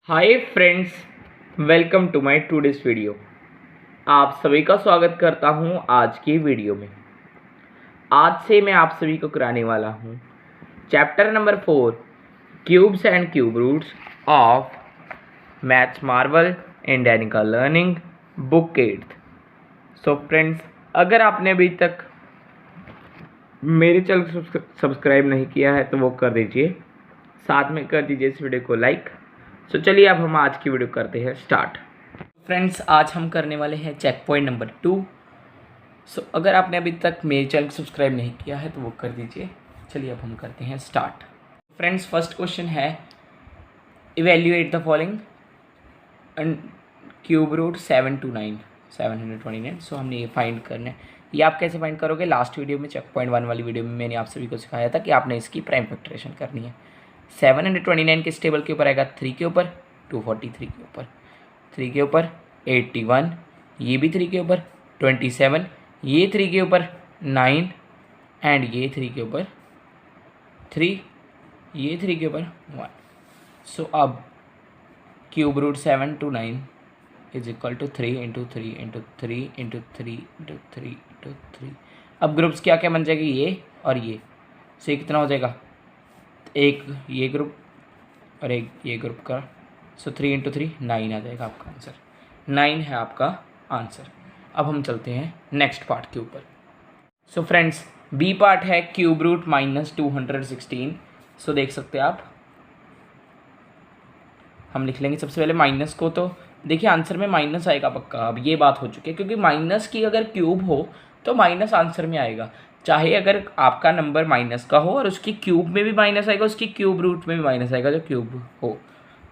Hi friends, welcome to my today's video. आप सभी का स्वागत करता हूं आज की वीडियो में। आज से मैं आप सभी को कराने वाला हूं chapter number 4 cubes and cube roots of maths Marvel and Danica learning book 8। So friends, अगर आपने अभी तक मेरे चैनल को सब्सक्राइब नहीं किया है तो वो कर दीजिए, साथ में कर दीजिए इस वीडियो को लाइक। तो चलिए अब हम आज की वीडियो करते हैं स्टार्ट। फ्रेंड्स, आज हम करने वाले हैं चेक पॉइंट नंबर 2। अगर आपने अभी तक मेरे चैनल को सब्सक्राइब नहीं किया है तो वो कर दीजिए। चलिए अब हम करते हैं स्टार्ट। फ्रेंड्स, फर्स्ट क्वेश्चन है evaluate the following cube root 729। So हमने ये फाइंड करना है। ये आप कैसे फाइंड करोगे? लास्ट वीडियो में चेक पॉइंट 1 वाली वीडियो में मैंने आप सभी को सिखाया था कि आपने इसकी प्राइम फैक्टरेशन करनी है। 729 किस टेबल के ऊपर आएगा? 3 के ऊपर, 243 के ऊपर, 3 के ऊपर 81, ये भी 3 के ऊपर 27, ये 3 के ऊपर 9 एंड ये 3 के ऊपर 3, ये 3 के ऊपर 1। सो अब cube root 729 is equal to 3 into 3 into 3 into 3 into 3 into 3। अब ग्रुप्स क्या क्या बन जाएगी? ये और ये। सो ये कितना हो जाएगा? एक ये ग्रुप और एक ये ग्रुप का। सो 3 इंटू 3 9 आ जाएगा आपका आंसर। 9 है आपका आंसर। अब हम चलते हैं नेक्स्ट पार्ट के ऊपर। सो फ्रेंड्स, बी पार्ट है क्यूब रूट -216। सो देख सकते हैं आप, हम लिख लेंगे सबसे पहले माइनस को। तो देखिए आंसर में माइनस आएगा पक्का। अब ये बात हो चुकी है, क्योंकि माइनस की अगर क्यूब हो तो माइनस आंसर में आएगा। चाहे अगर आपका नंबर माइनस का हो और उसकी क्यूब में भी माइनस आएगा, उसकी क्यूब रूट में भी माइनस आएगा जो क्यूब हो।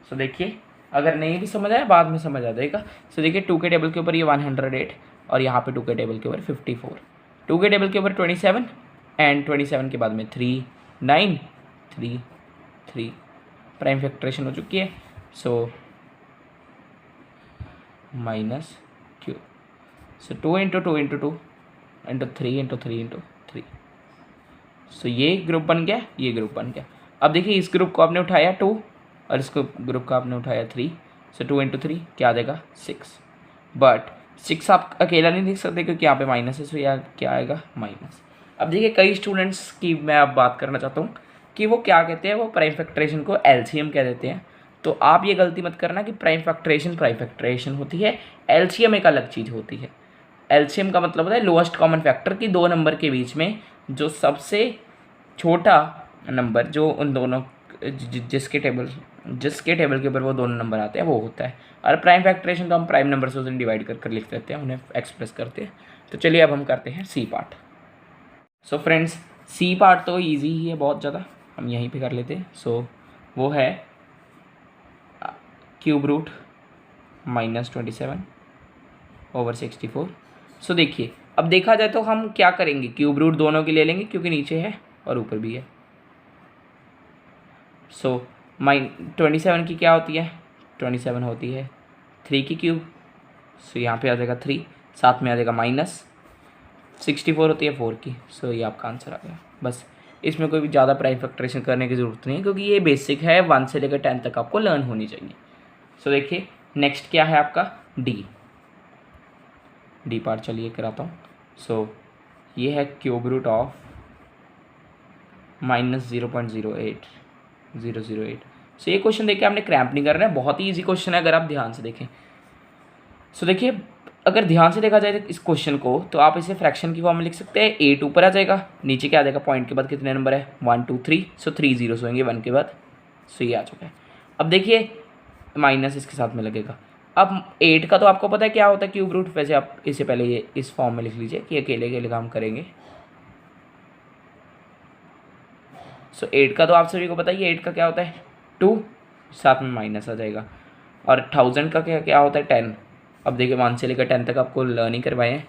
सो देखिए, अगर नहीं भी समझ आया बाद में समझ आ जाएगा। सो देखिए 2 के टेबल के ऊपर ये 108 और यहाँ पे 2 के टेबल के ऊपर 54, 2 के टेबल के ऊपर 27 एंड 27 के बाद में 3 9 3 3 प्राइम फैक्टरेशन हो चुकी है। So minus cube. So 2 into 2 into 2 into 3 into 3 into 3। So ये ग्रुप बन गया, ये ग्रुप बन गया। अब देखिए इस ग्रुप को आपने उठाया 2 और इसको ग्रुप का आपने उठाया 3। सो 2 इंटू 3 क्या आ जाएगा? 6। बट 6 आप अकेला नहीं देख सकते क्योंकि यहाँ पे माइनस है। सो यहाँ क्या आएगा? माइनस। अब देखिए कई स्टूडेंट्स की मैं अब बात करना चाहता हूँ कि वो क्या कहते हैं, वो प्राइम फैक्टरेशन को एलसीएम कह देते हैं। तो आप ये गलती मत करना कि प्राइम फैक्टरेशन होती है, एलसीएम एक अलग चीज़ होती है। एलसीएम का मतलब होता है लोएस्ट कॉमन फैक्टर की दो नंबर के बीच में जो सबसे छोटा नंबर, जो उन दोनों जिसके टेबल के ऊपर वो दोनों नंबर आते हैं, वो होता है। और प्राइम फैक्टरेशन तो हम प्राइम नंबर से उसे डिवाइड कर लिख देते हैं, उन्हें एक्सप्रेस करते हैं। तो चलिए अब हम करते हैं C part. So friends, C part तो ईजी ही है बहुत ज़्यादा, हम यहीं पे कर लेते हैं। सो वो है क्यूब रूट -27 ओवर 64। सो देखिए अब देखा जाए तो हम क्या करेंगे, क्यूब रूट दोनों के ले लेंगे क्योंकि नीचे है और ऊपर भी है। सो 27 की क्या होती है? 27 होती है 3 की क्यूब। सो यहाँ पे आ जाएगा 3, साथ में आ जाएगा माइनस। 64 होती है 4 की। सो ये आपका आंसर आ गया। बस इसमें कोई भी ज़्यादा प्राइम फैक्टरेशन करने की ज़रूरत नहीं है क्योंकि ये बेसिक है, 1 से लेकर 10 तक आपको लर्न होनी चाहिए। सो देखिए नेक्स्ट क्या है आपका? डी पार्ट चलिए कराता हूँ। सो ये है क्यूब रूट ऑफ -0.08008। सो ये क्वेश्चन देखिए आपने क्रैम्प नहीं करना है, बहुत ही ईजी क्वेश्चन है अगर आप ध्यान से देखें। सो देखिए अगर ध्यान से देखा जाए इस क्वेश्चन को तो आप इसे फ्रैक्शन की फॉर्म में लिख सकते हैं। 8 ऊपर आ जाएगा, नीचे क्या आ जाएगा? पॉइंट के बाद कितने नंबर है? 1 2 3। सो 3 जीरोस होंगे 1 के बाद। सो ये आ चुका है। अब देखिए माइनस इसके साथ में लगेगा। अब 8 का तो आपको पता है क्या होता है क्यूब रूट, वैसे आप इससे पहले ये इस फॉर्म में लिख लीजिए कि अकेले अकेले काम करेंगे। सो 8 का तो आप सभी को पता ही है, 8 का क्या होता है? 2, साथ में माइनस आ जाएगा। और 1000 का क्या क्या होता है? 10। अब देखिए 1 से लेकर 10 तक आपको लर्न ही करवाए हैं।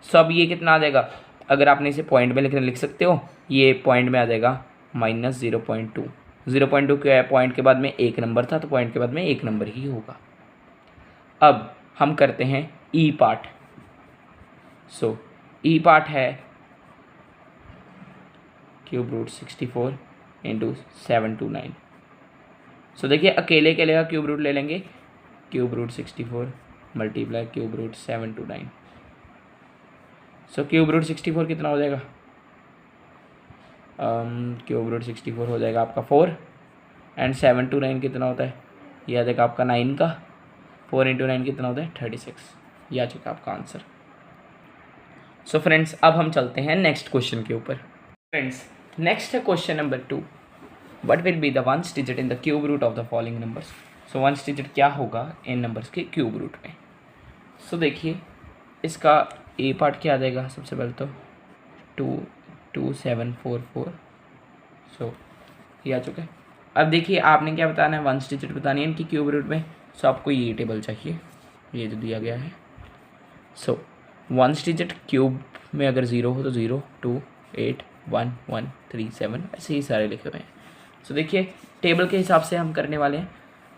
सो अब ये कितना आ जाएगा? अगर आपने इसे पॉइंट में लिख सकते हो, ये पॉइंट में आ जाएगा -0.2। 0.2 क्या है? पॉइंट के बाद में एक नंबर था तो पॉइंट के बाद में एक नंबर ही होगा। अब हम करते हैं E part. So E part है क्यूब रूट 64 इंटू 729। सो देखिए अकेले अकेले का क्यूब रूट ले लेंगे, cube root 64 multiply cube root 729। So cube root 64 कितना हो जाएगा, क्यूब रूट 64 हो जाएगा आपका 4 एंड 729 कितना होता है, ये आ जाएगा आपका 9 का, 4 इंटू 9 कितना होता है 36। ये आ चुका आपका आंसर। सो फ्रेंड्स अब हम चलते हैं नेक्स्ट क्वेश्चन के ऊपर। फ्रेंड्स नेक्स्ट है question number 2, what will be the ones digit in the cube root of the following numbers. So ones digit क्या होगा इन नंबर्स के क्यूब रूट में। सो देखिए इसका ए पार्ट क्या आ जाएगा, सबसे पहले तो 2744। सो ये आ चुका है। अब देखिए आपने क्या बताना है, वंस डिजिट बतानी है इनकी क्यूब रूट में। सो आपको ये टेबल चाहिए, ये जो दिया गया है। सो वंस डिजिट क्यूब में अगर 0 हो तो 0 2 8 1 1 3 7 ऐसे ही सारे लिखे हुए हैं। सो देखिए टेबल के हिसाब से हम करने वाले हैं।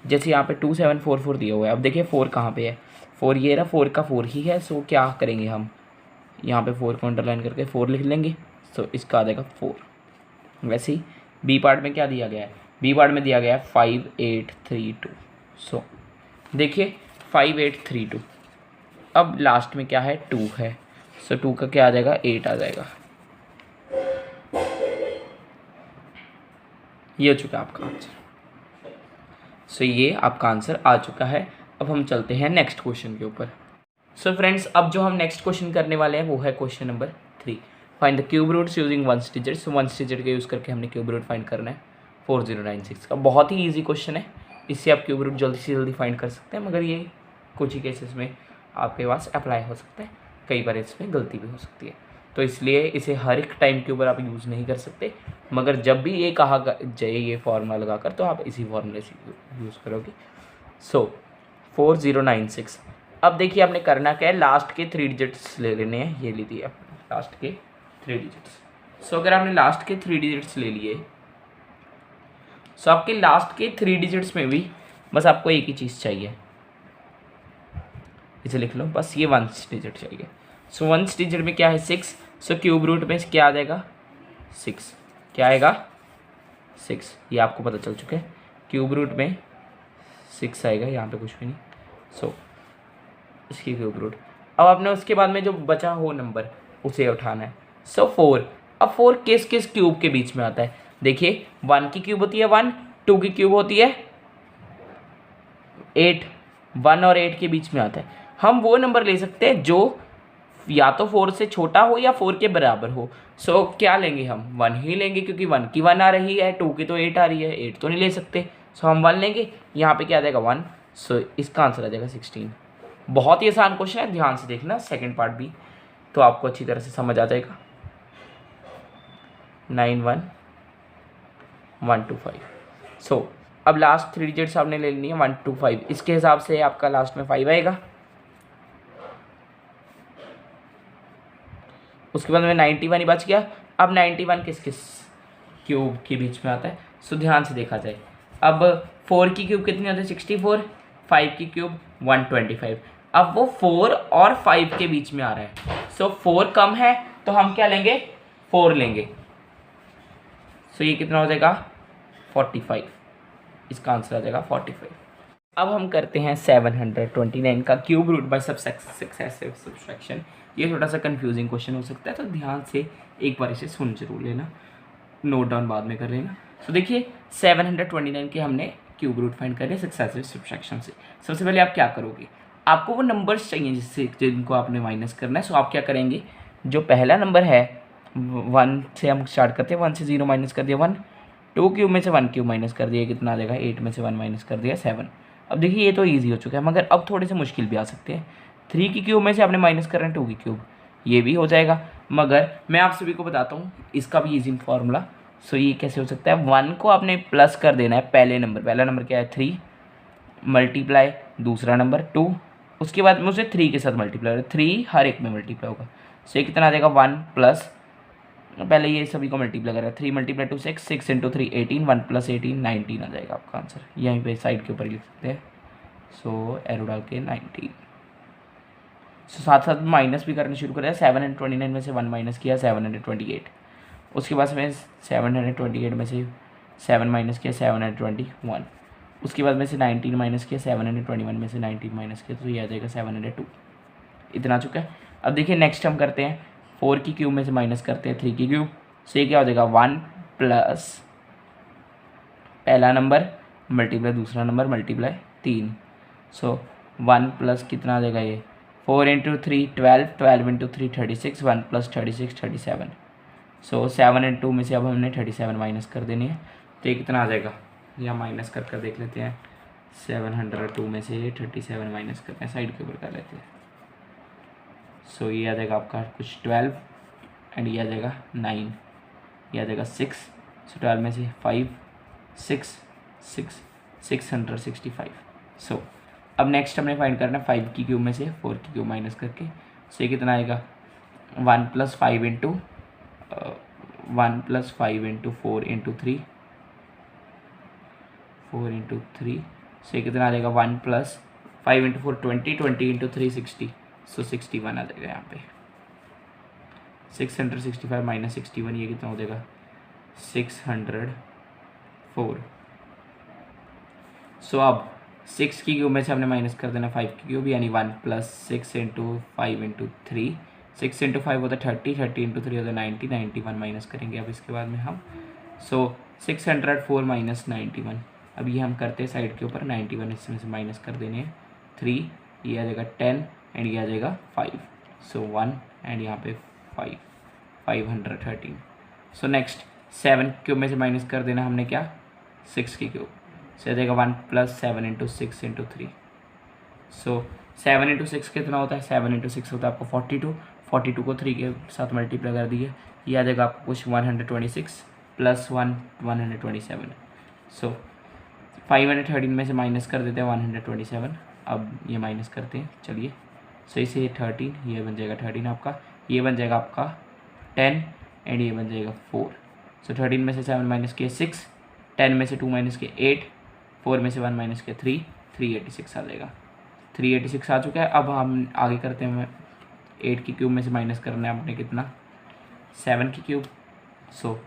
जैसे यहाँ पे 2744 दिया हुआ है, अब देखिए 4 कहाँ पे है, 4 ये रहा, 4 का 4 ही है। सो क्या करेंगे हम, यहाँ पे 4 को अंडरलाइन करके 4 लिख लेंगे। सो इसका आ जाएगा 4। वैसे ही बी पार्ट में क्या दिया गया है, बी पार्ट में दिया गया है 5832। सो देखिए 5832, अब लास्ट में क्या है 2 है। सो 2 का क्या आ जाएगा 8 आ जाएगा। ये हो चुका आपका आंसर। सो ये आपका आंसर आ चुका है। अब हम चलते हैं नेक्स्ट क्वेश्चन के ऊपर। सो फ्रेंड्स अब जो हम नेक्स्ट क्वेश्चन करने वाले हैं वो है question number 3, find the cube roots using ones digit. So ones digit का यूज़ करके हमने क्यूब रूट फाइंड करना है 4096 का। बहुत ही ईजी क्वेश्चन है, इससे आप क्यूब रूट जल्दी से जल्दी फाइंड कर सकते हैं, मगर ये कुछ ही केसेस में आपके पास अप्लाई हो सकता है, कई बार इसमें गलती भी हो सकती है। तो इसलिए इसे हर एक टाइम के ऊपर आप यूज़ नहीं कर सकते, मगर जब भी ये कहा जाए ये फार्मूला लगाकर तो आप इसी फार्मूले से यूज़ करोगे। सो 4096। अब देखिए आपने करना क्या है, लास्ट के 3 डिजिट्स ले लेने हैं। ये लीजिए आप लास्ट के 3 डिजिट्स। सो अगर आपने लास्ट के 3 डिजिट्स ले लिए, सो आपके लास्ट के 3 डिजिट्स में भी बस आपको एक ही चीज़ चाहिए, इसे लिख लो, बस ये वंस डिजिट चाहिए। सो वंस डिजिट में क्या है 6। सो क्यूब रूट में क्या आ जाएगा 6, क्या आएगा 6, ये आपको पता चल चुका है। क्यूब रूट में 6 आएगा, यहाँ पे कुछ भी नहीं। सो इसकी क्यूब रूट। अब आपने उसके बाद में जो बचा हो नंबर उसे उठाना है। सो 4। अब 4 किस किस क्यूब के बीच में आता है, देखिए 1 की क्यूब होती है 1, 2 की क्यूब होती है 8, 1 और 8 के बीच में आता है। हम वो नंबर ले सकते हैं जो या तो 4 से छोटा हो या 4 के बराबर हो। सो क्या लेंगे हम, 1 ही लेंगे, क्योंकि 1 की 1 आ रही है, 2 की तो 8 आ रही है, 8 तो नहीं ले सकते। सो हम 1 लेंगे, यहाँ पे क्या आ जाएगा 1। सो इसका आंसर आ जाएगा 16। बहुत ही आसान क्वेश्चन है, ध्यान से देखना सेकंड पार्ट भी, तो आपको अच्छी तरह से समझ आ जाएगा। 91125। सो अब लास्ट 3 डिजिट्स आपने ले लेनी है 125, इसके हिसाब से आपका लास्ट में 5 आएगा। उसके बाद में 91 ही बच गया। अब 91 किस किस क्यूब के बीच में आता है, सो ध्यान से देखा जाए। अब 4 की क्यूब कितनी होती है 64, 5 की क्यूब 125। अब वो 4 और 5 के बीच में आ रहा है। सो 4 कम है तो हम क्या लेंगे 4 लेंगे। सो ये कितना हो जाएगा 45, इसका आंसर आ जाएगा 45। अब हम करते हैं 729 का cube root by successive subtraction. ये थोड़ा सा कंफ्यूजिंग क्वेश्चन हो सकता है, तो ध्यान से एक बार इसे सुन जरूर लेना, नोट डाउन बाद में कर लेना। तो देखिए 729 के हमने क्यूब रूट फाइंड करने सक्सेसिव सब्ट्रैक्शन से। सबसे पहले आप क्या करोगे, आपको वो नंबर्स चाहिए जिससे जिनको आपने माइनस करना है। सो आप क्या करेंगे, जो पहला नंबर है 1 से हम स्टार्ट करते हैं, 1 से 0 माइनस कर दिया 1, 2 क्यूब में से 1 क्यूब माइनस कर दिया, कितना आ जाएगा 8 में से 1 माइनस कर दिया 7। अब देखिए ये तो ईजी हो चुका है, मगर अब थोड़े से मुश्किल भी आ सकते हैं। 3 की क्यूब में से आपने माइनस कर रहे हैं 2 की क्यूब, ये भी हो जाएगा, मगर मैं आप सभी को बताता हूँ इसका भी ईजी फार्मूला। सो ये कैसे हो सकता है, 1 को आपने प्लस कर देना है पहले नंबर, पहला नंबर क्या है 3, मल्टीप्लाई दूसरा नंबर 2, उसके बाद में उसे 3 के साथ मल्टीप्लाई, 3 हर एक में मल्टीप्लाई होगा। सो ये कितना आ जाएगा 1 प्लस, पहले ये सभी को मल्टीप्लाई करेगा, 3 मल्टीप्लाई 2 6, 6 इंटू 3 18, 1 प्लस 18 19 आ जाएगा आपका आंसर। यहीं पे साइड के ऊपर लिख सकते हैं। सो एरो डाल के 19। सो साथ साथ माइनस भी करना शुरू कर दिया, 729 में से 1 माइनस किया 728, उसके बाद में 728 में से 7 माइनस किया 721, उसके बाद में से 19 माइनस किया, 721 में से 19 माइनस किया तो ये आ जाएगा 702। इतना आ चुका है। अब देखिए नेक्स्ट हम करते हैं 4 की क्यूब में से माइनस करते हैं 3 की क्यूब। सो ये क्या हो जाएगा 1 प्लस पहला नंबर मल्टीप्लाई दूसरा नंबर मल्टीप्लाई 3। सो 1 प्लस कितना आ जाएगा ये 4 इंटू 3 12, 12 इंटू 3 36, 1 प्लस 36 37। सो 7 और 2 में से अब हमने 37 माइनस कर देनी है तो ये कितना आ जाएगा, या माइनस कर देख लेते हैं। 702 में से 37 माइनस करते हैं, साइड के ऊपर कर लेते हैं। सो ये आ जाएगा आपका कुछ 12 एंड ये आ जाएगा 9, ये आ जाएगा 6। सो 12 में से 5 6 6 665। सो अब नेक्स्ट हमने फाइंड करना है 5 की क्यूब में से 4 की क्यूब माइनस करके। सो ये कितना आएगा 1 plus 5 into 1 plus 5 into 4 into 3 4 into 3। So ये कितना आ जाएगा 1 प्लस 5 इंटू 4 20, 20 इंटू 3 60। सो 61 आ जाएगा यहाँ पे। 665 माइनस 61 ये कितना हो जाएगा 604। सो अब 6 की क्यूब में से हमने माइनस कर देना 5 की क्यूब, यानी 1 प्लस 6 इंटू 5 इंटू 3। 6 इंटू 5 होता है 30, 30 इंटू 3 होता है 90, 91 माइनस करेंगे अब इसके बाद में हम। सो 604 माइनस 91। अब ये हम करते हैं साइड के ऊपर 91 इसमें से माइनस कर देने हैं 3, ये आ जाएगा 10 एंड ये आ जाएगा 5। सो 1 एंड यहाँ पे 5 513। सो नेक्स्ट 7 क्यूब में से माइनस कर देना हमने क्या 6 की क्यूब। सो आ जाएगा 1 प्लस 7 इंटू 6 इंटू 3। सो 7 इंटू 6 कितना होता है 7 इंटू 6 होता है आपको 42। 42 को 3 के साथ मल्टीप्लाई कर दिए, ये आ जाएगा आपको कुछ 126 प्लस 1 127। सो 513 में से माइनस कर देते हैं 127। अब ये माइनस करते हैं चलिए। सो इसे 13, ये बन जाएगा 13 आपका, ये बन जाएगा आपका 10 एंड ये बन जाएगा 4। सो 13 में से 7 माइनस किए 6, 10 में से 2 माइनस किए 8, 4 में से 1 माइनस किए 3, 386 आ जाएगा। 386 आ चुका है। अब हम आगे करते हैं 8 की क्यूब में से माइनस करना है आपने कितना 7 की क्यूब। सो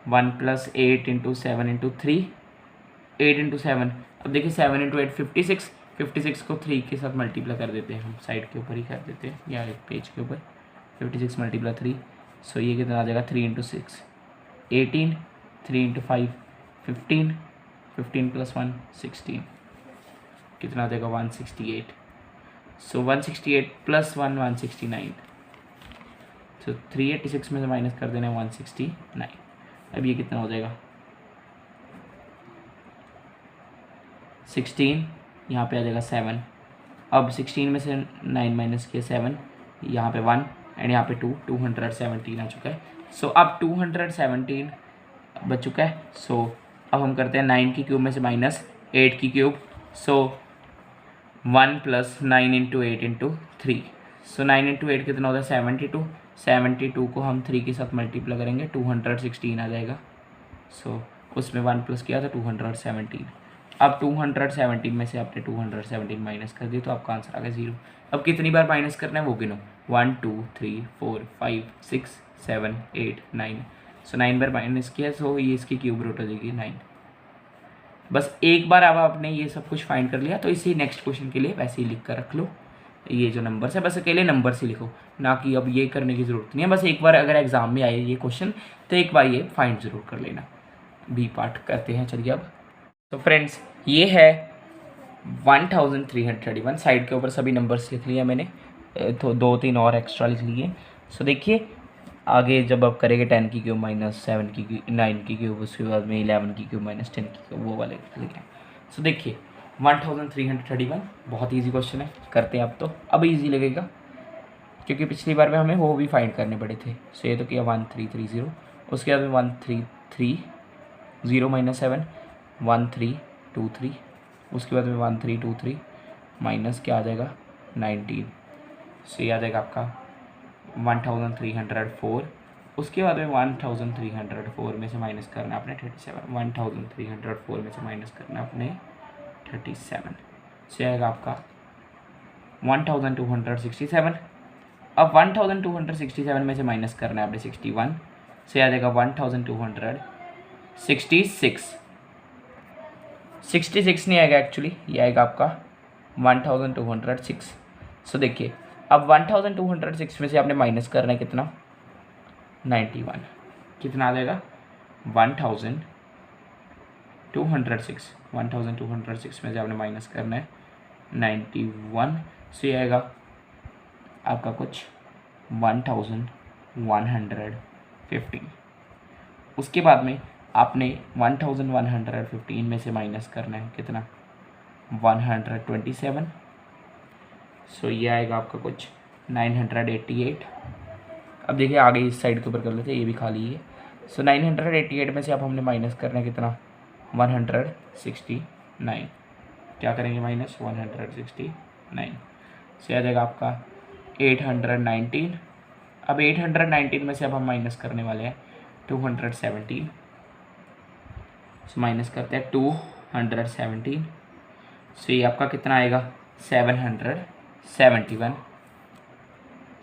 1 प्लस 8 इंटू 7 इंटू 3, 8 इंटू 7। अब देखिए 7 इंटू 8 56, 56 को 3 के साथ मल्टीप्लाई कर देते हैं हम, साइड के ऊपर ही कर देते हैं या एक पेज के ऊपर 56 मल्टीप्लाई 3। सो ये कितना आ जाएगा 3 इंटू 6 18, 3 इंटू 5 15, 15 प्लस 1 16, कितना आ जाएगा 168। सो 168 प्लस 1 169। सो 386 में से माइनस कर देना 169। अब ये कितना हो जाएगा 16, यहाँ पे आ जाएगा 7। अब 16 में से 9 माइनस किया 7, यहाँ पे 1 एंड यहाँ पे 2, 217 आ चुका है। सो अब 217 बच चुका है। सो अब हम करते हैं 9 की क्यूब में से माइनस 8 की क्यूब। सो 1 प्लस 9 इंटू 8 इंटू 3। सो 9 इंटू 8 कितना होता है 72, 72 को हम 3 के साथ मल्टीप्लाई करेंगे 216 आ जाएगा। सो उसमें 1 प्लस किया था 217। अब 217 में से आपने 217 माइनस कर दिया तो आपका आंसर आ गया 0। अब कितनी बार माइनस करना है वो गिनो 1 2 3 4 5 6 7 8 9। सो 9 बार माइनस किया। सो ये इसकी क्यूब रूट हो जाएगी 9। बस एक बार अब आपने ये सब कुछ फाइंड कर लिया तो इसी नेक्स्ट क्वेश्चन के लिए वैसे ही लिख कर रख लो। ये जो नंबर्स है बस अकेले नंबर से लिखो, ना कि अब ये करने की ज़रूरत नहीं है। बस एक बार अगर एग्ज़ाम में आए ये क्वेश्चन तो एक बार ये फाइंड ज़रूर कर लेना। बी पार्ट करते हैं चलिए अब। तो फ्रेंड्स ये है 1331। साइड के ऊपर सभी नंबर्स लिख लिया मैंने, तो 2-3 और एक्स्ट्रा लिख लिए। सो देखिए आगे जब आप करेंगे 10 की क्यूब माइनस 7 की क्यूब 9 की क्यूब, उसके बाद में 11 की क्यूब माइनस 10 की क्यूब, वो वाले लिखें। सो देखिए 1331 बहुत ईजी क्वेश्चन है, करते हैं आप तो अब ईजी लगेगा क्योंकि पिछली बार में हमें वो भी फाइंड करने पड़े थे। सो ये तो किया 1330, उसके बाद में 133 माइनस 7 1323, उसके बाद में 1323 माइनस क्या आ जाएगा 19। सो ये आ जाएगा आपका 1304। उसके बाद में 1304 में से माइनस करना आपने 37, 1304 में से माइनस करना आपने 37। सो आएगा आपका 1267। अब 1267 में से माइनस करना है आपने 61। सो आ जाएगा 1266। 66 नहीं आएगा एक्चुअली, ये आएगा आपका 1206। सो देखिए अब 1206 में से आपने माइनस करना है कितना, 91। कितना आ जाएगा 1206 में से आपने माइनस करना है 91। सो ये आएगा आपका कुछ 1115। उसके बाद में आपने 1115 में से माइनस करना है कितना, 127। सो ये आएगा आपका कुछ 988। अब देखिए आगे इस साइड के ऊपर कर लेते हैं, ये भी खाली है। सो 988 में से अब हमने माइनस करना है कितना, 169। क्या करेंगे माइनस 169, से आ जाएगा आपका 819। अब 819 में से अब हम माइनस करने वाले हैं 217। सो माइनस करते हैं 217। सो ये आपका कितना आएगा 771।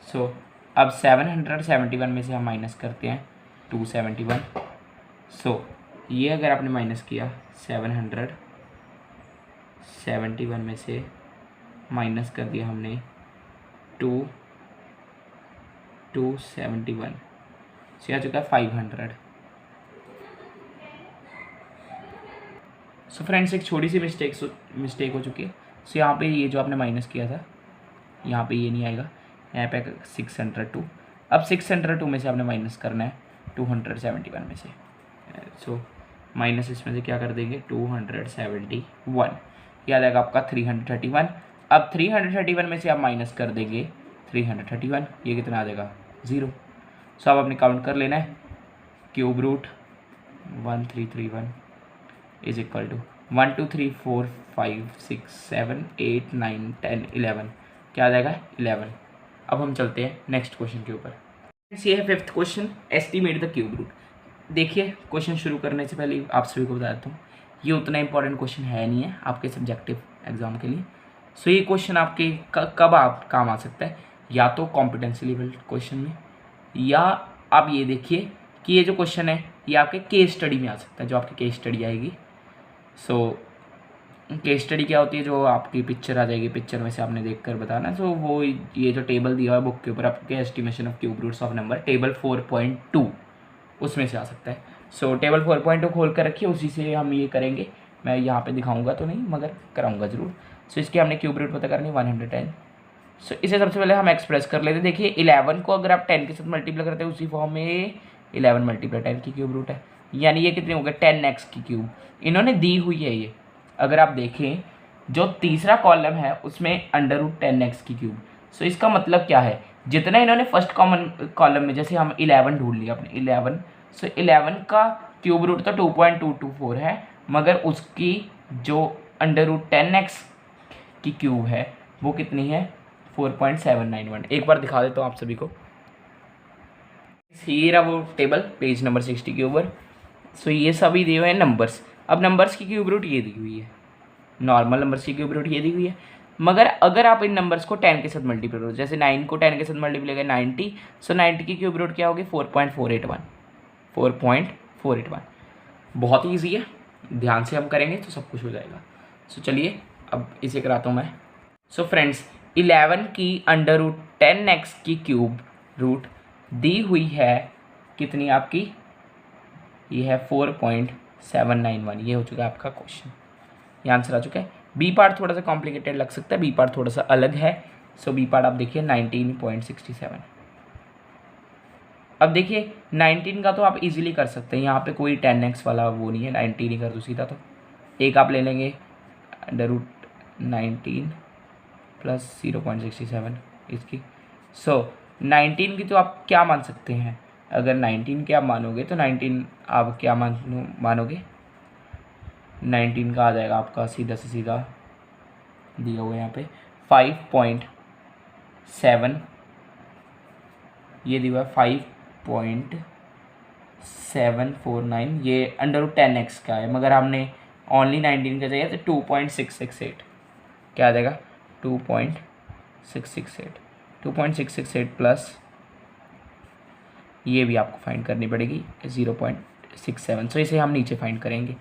सो अब 771 में से हम माइनस करते हैं 271। सो ये अगर आपने माइनस किया 771 में से माइनस कर दिया हमने 271, से आ चुका है 500। सो फ्रेंड्स एक छोटी सी मिस्टेक हो चुकी है। सो यहाँ पे ये जो आपने माइनस किया था यहाँ पे ये नहीं आएगा, यहाँ पे 602। अब 602 में से आपने माइनस करना है 271 में से। सो माइनस इसमें से क्या कर देंगे 271, याद आएगा आपका 331। अब 331 में से आप माइनस कर देंगे 331, ये कितना आ जाएगा 0। सो अब आपने काउंट कर लेना है, cube root 1331 is equal to 1 2 3 4 5 6 7 8 9 10 11, क्या आ जाएगा 11। अब हम चलते हैं नेक्स्ट क्वेश्चन के ऊपर। ये है 5th question, estimate the cube root. देखिए क्वेश्चन शुरू करने से पहले आप सभी को बता देता हूँ, ये उतना इंपॉर्टेंट क्वेश्चन है नहीं है आपके सब्जेक्टिव एग्जाम के लिए। सो ये क्वेश्चन आपके कब आप काम आ सकता है, या तो कॉम्पिटेंसी लेवल क्वेश्चन में, या आप ये देखिए कि ये जो क्वेश्चन है ये आपके केस स्टडी में आ सकता है, जो आपकी केस स्टडी आएगी। सो केस स्टडी क्या होती है, जो आपकी पिक्चर आ जाएगी, पिक्चर में से आपने देखकर बताना। सो वो ये जो टेबल दिया है बुक के ऊपर आपके estimation of cube roots of number, table 4.2 उसमें से आ सकता है। सो टेबल 4.2 खोल कर रखिए, उसी से हम ये करेंगे। मैं यहाँ पे दिखाऊंगा तो नहीं मगर कराऊंगा ज़रूर। सो इसके हमने क्यूब रूट पता करनी 110। सो इसे सबसे पहले हम एक्सप्रेस कर लेते हैं। देखिए 11 को अगर आप 10 के साथ मल्टीप्लाई करते हैं उसी फॉर्म में 11 मल्टीप्लाई 10 की क्यूब रूट है, यानी ये कितनी हो गई 10x की क्यूब इन्होंने दी हुई है। ये अगर आप देखें जो तीसरा कॉलम है उसमें अंडर रूट 10x की क्यूब। सो इसका मतलब क्या है, जितना इन्होंने फर्स्ट कॉमन कॉलम में, जैसे हम 11 ढूंढ लिया अपने 11, सो 11 का क्यूब रूट तो 2.224 है, मगर उसकी जो अंडर रूट 10x की क्यूब है वो कितनी है 4.791। एक बार दिखा देता हूँ आप सभी को, ये रहा वो टेबल पेज नंबर 60 के ऊपर। सो ये सभी दिए हुए हैं नंबर्स। अब नंबर्स की क्यूब रूट ये दी हुई है, नॉर्मल नंबर्स की क्यूब रूट ये दी हुई है, मगर अगर आप इन नंबर्स को 10 के साथ मल्टीप्लाई करो, जैसे 9 को 10 के साथ मल्टीप्लाई करें 90, सो 90 की क्यूब रूट क्या होगी 4.481। बहुत ही ईजी है, ध्यान से हम करेंगे तो सब कुछ हो जाएगा। सो चलिए अब इसे कराता हूँ मैं। सो फ्रेंड्स 11 की अंडर रूट 10x की क्यूब रूट दी हुई है कितनी आपकी, ये है 4.791। ये हो चुका है आपका क्वेश्चन, ये आंसर आ चुका है। बी पार्ट थोड़ा सा कॉम्प्लिकेटेड लग सकता है, बी पार्ट थोड़ा सा अलग है। सो बी पार्ट आप देखिए 19.67। अब देखिए 19 का तो आप इजीली कर सकते हैं, यहाँ पे कोई 10x वाला वो नहीं है, 19 ही कर दो सीधा। तो एक आप ले लेंगे अंडर रूट 19 प्लस 0.67 इसकी। सो 19 की तो आप क्या मान सकते हैं, अगर 19 के आप मानोगे तो 19 आप क्या मानोगे 19 का आ जाएगा आपका सीधा से सीधा दिया हुआ यहाँ पे 5.7, ये दिया हुआ 5.749। ये अंडर रूट 10x का है, मगर हमने ओनली 19 का चाहिए तो 2.668 क्या आ जाएगा 2.668 प्लस ये भी आपको फाइंड करनी पड़ेगी 0.67। सो इसे हम नीचे फाइंड करेंगे।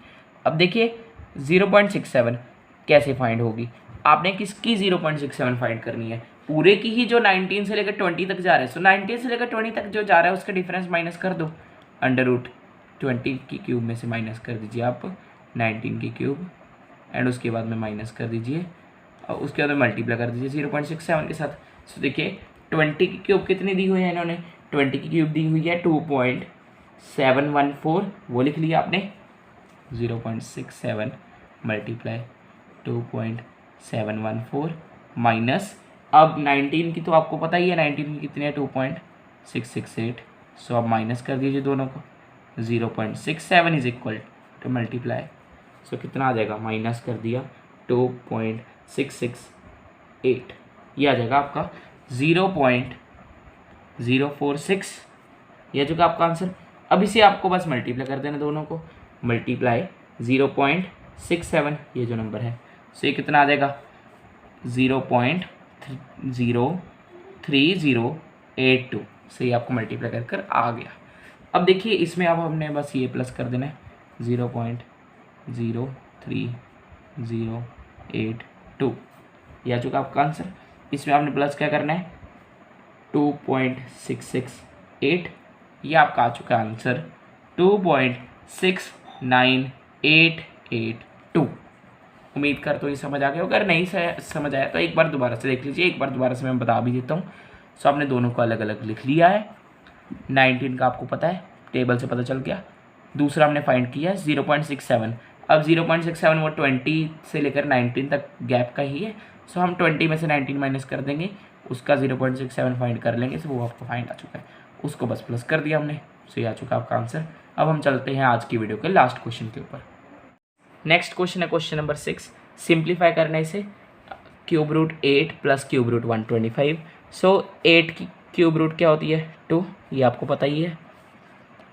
अब देखिए 0.67 कैसे फाइंड होगी? आपने किसकी 0.67 फाइंड करनी है? पूरे की ही जो 19 से लेकर 20 तक जा रहा है। सो 19 से लेकर 20 तक जो जा रहा है उसका डिफरेंस माइनस कर दो। √20 की क्यूब में से माइनस कर दीजिए आप 19 की क्यूब, एंड उसके बाद में माइनस कर दीजिए और उसके बाद में मल्टीप्लाई कर दीजिए 0.67 के साथ। सो देखिए 20 की क्यूब कितनी दी हुई है इन्होंने? 20 की क्यूब दी हुई है 2.714, वो लिख लिया आपने। 0.67 मल्टीप्लाई 2.714 माइनस, अब 19 की तो आपको पता ही है 19 की कितनी है 2.668। सो अब माइनस कर दीजिए दोनों को। 0.67 इज इक्वल टू मल्टीप्लाई, सो कितना आ जाएगा? माइनस कर दिया 2.668, ये आ जाएगा आपका 0.046, यह जो आपका आंसर। अब इसे आपको बस मल्टीप्लाई कर देना दोनों को, मल्टीप्लाई 0.67, ये जो नंबर है। सो ये कितना आ जाएगा? 0.03082। सो ये आपको मल्टीप्लाई कर आ गया। अब देखिए इसमें अब हमने बस ये प्लस कर देना है 0.03082, यह आ चुका आपका आंसर। इसमें आपने प्लस क्या करना है 2.668, ये आपका आ चुका आंसर 2.69882। उम्मीद करता हूँ ये समझ आ गया। अगर नहीं समझ आया तो एक बार दोबारा से देख लीजिए, एक बार दोबारा से मैं बता भी देता हूँ। सो आपने दोनों को अलग अलग लिख लिया है। 19 का आपको पता है, टेबल से पता चल गया। दूसरा हमने फाइंड किया 0.67। अब 0.67 वो 20 से लेकर 19 तक गैप का ही है। सो हम 20 में से 19 माइनस कर देंगे, उसका 0.67 फाइंड कर लेंगे। सो वो आपको फाइंड आ चुका है, उसको बस प्लस कर दिया हमने। सो ये आ चुका आपका आंसर। अब हम चलते हैं आज की वीडियो के लास्ट क्वेश्चन के ऊपर। नेक्स्ट क्वेश्चन है क्वेश्चन नंबर 6। सिंप्लीफाई करना है इसे, cube root 8 plus cube root 125। So 8 की क्यूब रूट क्या होती है? 2, ये आपको पता ही है।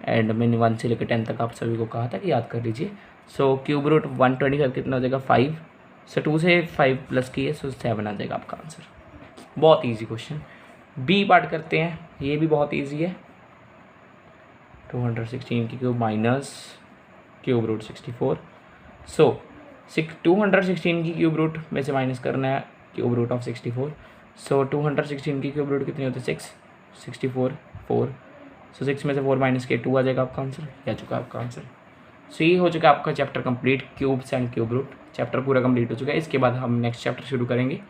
एंड मैंने 1 से लेकर 10 तक आप सभी को कहा था कि याद कर लीजिए। सो क्यूब रूट 125 कितना हो जाएगा? 5। सो 2 से 5 प्लस किए, सो 7 आ जाएगा आपका आंसर। बहुत ईजी क्वेश्चन। बी पार्ट करते हैं, ये भी बहुत ईजी है। 216 की क्यूब माइनस क्यूब रूट 64। सो 216 की क्यूब रूट में से माइनस करना है क्यूब रूट ऑफ 64। सो 216 की क्यूब रूट कितनी होती है? 6, 64, 4। सो 6 में से 4 माइनस के 2 आ जाएगा आपका आंसर, ये आ चुका आपका आंसर। सो ये हो चुका आपका chapter complete, cubes and cube root. Chapter पूरा कंप्लीट हो चुका है। इसके बाद हम नेक्स्ट चैप्टर शुरू करेंगे।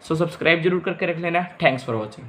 सो सब्सक्राइब जरूर करके रख लेना। Thanks for watching.